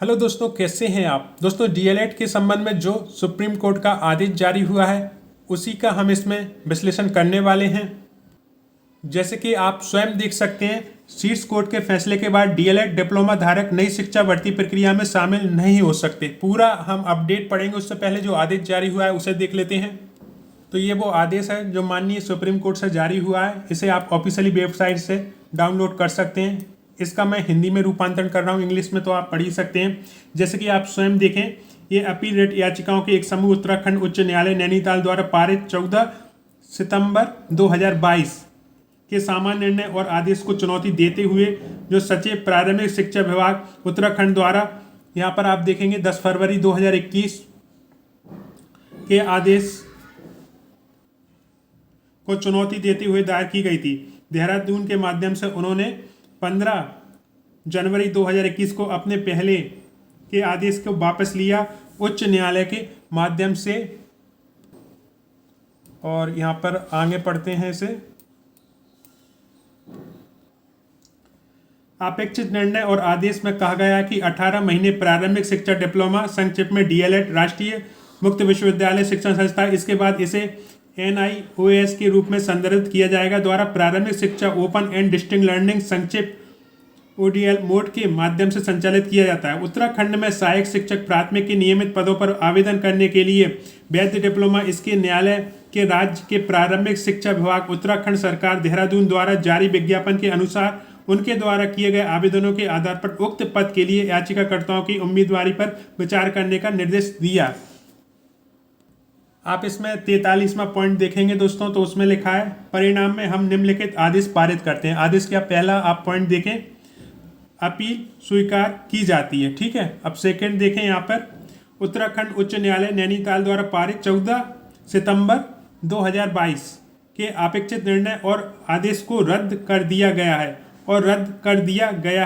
Hello दोस्तों, कैसे हैं आप। दोस्तों, डीएलएड के संबंध में जो सुप्रीम कोर्ट का आदेश जारी हुआ है उसी का हम इसमें विश्लेषण करने वाले हैं। जैसे कि आप स्वयं देख सकते हैं, शीर्ष कोर्ट के फैसले के बाद डीएलएड डिप्लोमा धारक नई शिक्षा भर्ती प्रक्रिया में शामिल नहीं हो सकते। पूरा हम अपडेट पढ़ेंगे, उससे पहले जो आदेश जारी हुआ है उसे देख लेते हैं। तो ये वो आदेश है जो माननीय सुप्रीम कोर्ट से जारी हुआ है। इसे आप ऑफिशियली वेबसाइट से डाउनलोड कर सकते हैं। इसका मैं हिंदी में रूपांतरण कर रहा हूँ, इंग्लिश में तो आप पढ़ ही सकते हैं। जैसे कि आप स्वयं देखें, ये अपील रेट याचिकाओं के एक समूह उत्तराखंड उच्च न्यायालय नैनीताल द्वारा पारित 14 सितंबर 2022 के सामान्य निर्णय और आदेश को चुनौती देते हुए जो सचिव प्रारंभिक शिक्षा विभाग उत्तराखंड द्वारा यहाँ पर आप देखेंगे 10 फरवरी 2021 के आदेश को चुनौती देते हुए दायर की गई थी। देहरादून के माध्यम से उन्होंने 15 जनवरी 2021 को अपने पहले के आदेश को वापस लिया उच्च न्यायालय के माध्यम से। और यहाँ पर आगे पढ़ते हैं इसे। अपेक्षित निर्णय और आदेश में कहा गया कि 18 महीने प्रारंभिक शिक्षा डिप्लोमा, संक्षिप्त में डीएलएड, राष्ट्रीय मुक्त विश्वविद्यालय शिक्षण संस्था, इसके बाद इसे NIOS के रूप में संदर्भित किया जाएगा, द्वारा प्रारंभिक शिक्षा ओपन एंड डिस्टिंक्ट लर्निंग संक्षिप्त ODL मोड के माध्यम से संचालित किया जाता है। उत्तराखंड में सहायक शिक्षक प्राथमिक के नियमित पदों पर आवेदन करने के लिए वैध डिप्लोमा इसके न्यायालय के राज्य के प्रारंभिक शिक्षा विभाग उत्तराखंड सरकार देहरादून द्वारा जारी विज्ञापन के अनुसार उनके द्वारा किए गए आवेदनों के आधार पर उक्त पद के लिए याचिकाकर्ताओं की उम्मीदवारी पर विचार करने का निर्देश दिया। आप इसमें 43वां पॉइंट देखेंगे दोस्तों, तो उसमें लिखा है परिणाम में हम निम्नलिखित आदेश पारित करते हैं। आदेश क्या, पहला आप पॉइंट देखें, अपील स्वीकार की जाती है। ठीक है। अब सेकंड देखें, यहाँ पर उत्तराखंड उच्च न्यायालय नैनीताल द्वारा पारित 14 सितंबर 2022 के अपेक्षित निर्णय और आदेश को रद्द कर दिया गया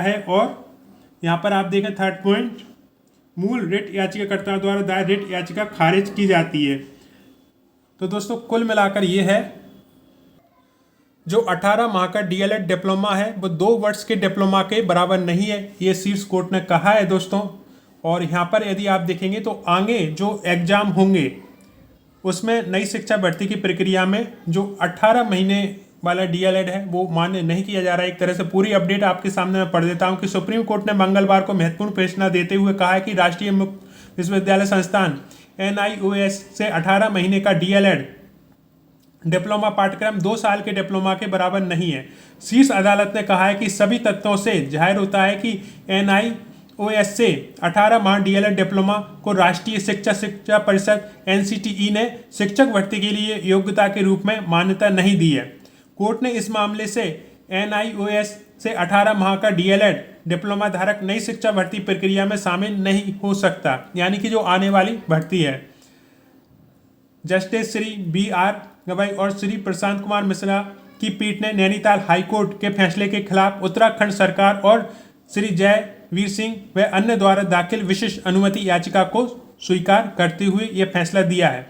है और यहाँ पर आप देखें थर्ड पॉइंट, मूल रिट याचिकाकर्ता द्वारा दायर रिट याचिका खारिज की जाती है। तो दोस्तों, कुल मिलाकर ये है जो 18 माह का डीएलएड डिप्लोमा है वो 2 वर्ष के डिप्लोमा के बराबर नहीं है, ये शीर्ष कोर्ट ने कहा है दोस्तों। और यहाँ पर यदि आप देखेंगे तो आगे जो एग्जाम होंगे उसमें नई शिक्षा भर्ती की प्रक्रिया में जो 18 महीने वाला डीएलएड है वो मान्य नहीं किया जा रहा है। एक तरह से पूरी अपडेट आपके सामने मैं पढ़ देता हूँ कि सुप्रीम कोर्ट ने मंगलवार को महत्वपूर्ण फैसला देते हुए कहा है कि राष्ट्रीय मुक्त विश्वविद्यालय संस्थान NIOS से 18 महीने का डीएलएड डिप्लोमा पाठ्यक्रम 2 साल के डिप्लोमा के बराबर नहीं है। शीर्ष अदालत ने कहा है कि सभी तथ्यों से जाहिर होता है कि NIOS से 18 माह डीएलएड डिप्लोमा को राष्ट्रीय शिक्षा परिषद NCTE ने शिक्षक भर्ती के लिए योग्यता के रूप में मान्यता नहीं दी है। कोर्ट ने इस मामले से NIOS से 18 माह का डीएलएड डिप्लोमा धारक नई शिक्षा भर्ती प्रक्रिया में शामिल नहीं हो सकता, यानी कि जो आने वाली भर्ती है। जस्टिस श्री BR गवाई और श्री प्रशांत कुमार मिश्रा की पीठ ने नैनीताल हाईकोर्ट के फैसले के खिलाफ उत्तराखंड सरकार और श्री जयवीर सिंह व अन्य द्वारा दाखिल विशिष्ट अनुमति याचिका को स्वीकार करते हुए यह फैसला दिया है।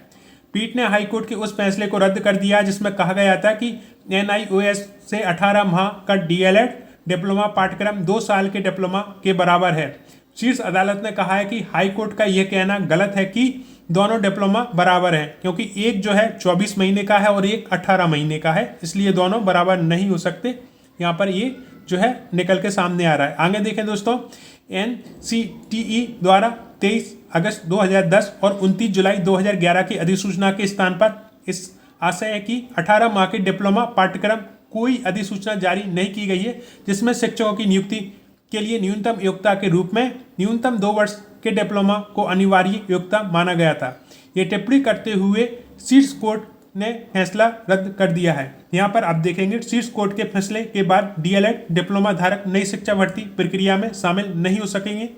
पीठ ने हाईकोर्ट के उस फैसले को रद्द कर दिया जिसमें कहा गया था कि NIOS से 18 माह का डीएलएड डिप्लोमा पाठ्यक्रम 2 साल के डिप्लोमा के बराबर है। शीर्ष अदालत ने कहा है कि हाईकोर्ट का यह कहना गलत है कि दोनों डिप्लोमा बराबर हैं, क्योंकि एक जो है 24 महीने का है और एक 18 महीने का है, इसलिए दोनों बराबर नहीं हो सकते। यहाँ पर ये जो है निकल के सामने आ रहा है। आगे देखें दोस्तों, NCTE द्वारा 23 अगस्त 2010 और 29 जुलाई 2011 की अधिसूचना के स्थान पर इस आशय है कि 18 माह के डिप्लोमा पाठ्यक्रम कोई अधिसूचना जारी नहीं की गई है जिसमें शिक्षकों की नियुक्ति के लिए न्यूनतम योग्यता के रूप में न्यूनतम 2 वर्ष के डिप्लोमा को अनिवार्य योग्यता माना गया था। ये टिप्पणी करते हुए शीर्ष कोर्ट ने फैसला रद्द कर दिया है। यहाँ पर आप देखेंगे शीर्ष कोर्ट के फैसले के बाद डीएलएड डिप्लोमा धारक नई शिक्षा भर्ती प्रक्रिया में शामिल नहीं हो सकेंगे।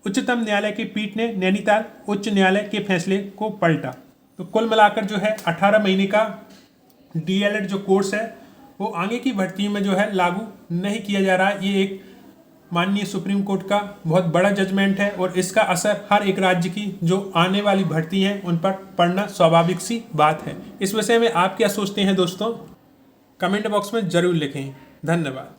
उच्चतम न्यायालय की पीठ ने नैनीताल उच्च न्यायालय के फैसले को पलटा। तो कुल मिलाकर जो है 18 महीने का डीएलएड जो कोर्स है वो आगे की भर्ती में जो है लागू नहीं किया जा रहा है। ये एक माननीय सुप्रीम कोर्ट का बहुत बड़ा जजमेंट है और इसका असर हर एक राज्य की जो आने वाली भर्ती हैं उन पर पड़ना स्वाभाविक सी बात है। इस विषय में आप क्या सोचते हैं दोस्तों, कमेंट बॉक्स में जरूर लिखें। धन्यवाद।